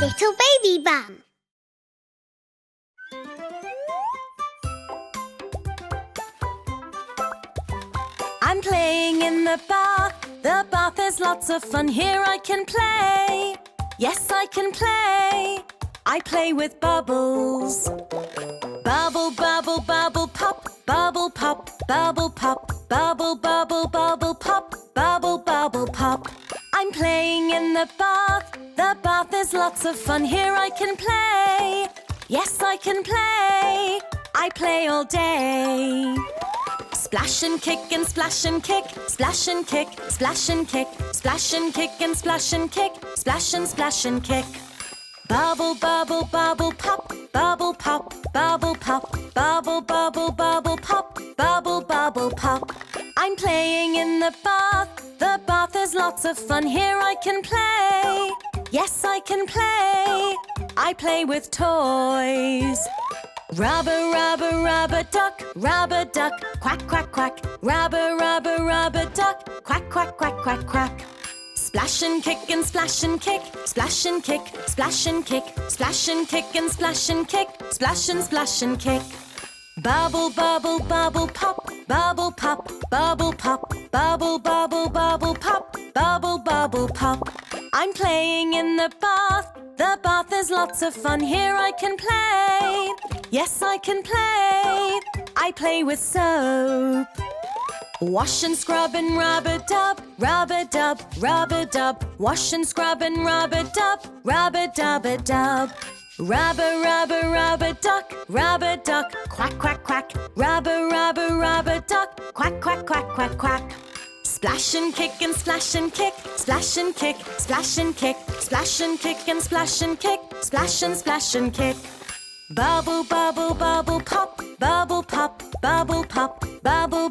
Little baby bum. I'm playing in the bath. The bath is lots of fun. Here I can play. Yes, I can play. I play with bubbles. Bubble, bubble, bubble, pop. Bubble, pop, bubble, pop. Bubble, bubble, bubble, pop. Bubble, bubble, pop. I'm playing in the bath. The bath is lots of fun. Here I can play. Yes, I can play. I play all day. Splash and kick and splash and kick, splash and kick, splash and kick, splash and kick and splash and kick, splash and kick. Bubble, bubble, bubble, pop, bubble, pop, bubble, pop, bubble, bubble, bubble, pop, bubble, bubble, pop. I'm playing in the bath. The bath is lots of fun. Here I can play. Yes, I can play. I play with toys. Rubber, rubber, rubber duck, quack, quack, quack. Rubber, rubber, rubber duck, quack, quack, quack, quack, quack. Splash and kick and splash and kick, splash and kick, splash and kick, splash and kick and splash and kick, splash and kick. Bubble, bubble, bubble, pop, bubble, pop, bubble, pop, bubble, bubble, bubble, pop, bubble, bubble, pop. I'm playing in the bath. The bath is lots of fun. Here I can play. Yes, I can play. I play with soap. Wash and scrub and rub-a-dub, rub-a-dub, rub-a-dub. Wash and scrub and rub-a-dub, rub-a-dub-a-dub. Rubber, rubber, rubber duck, quack, quack, quack. Rubber, rubber, rubber duck, quack, quack, quack, quack, quack. Splash and kick and splash and kick, splash and kick, splash and kick, splash and kick and splash and kick, splash and kick. Bubble, bubble, bubble, pop, bubble, pop, bubble, pop, bubble, bubble,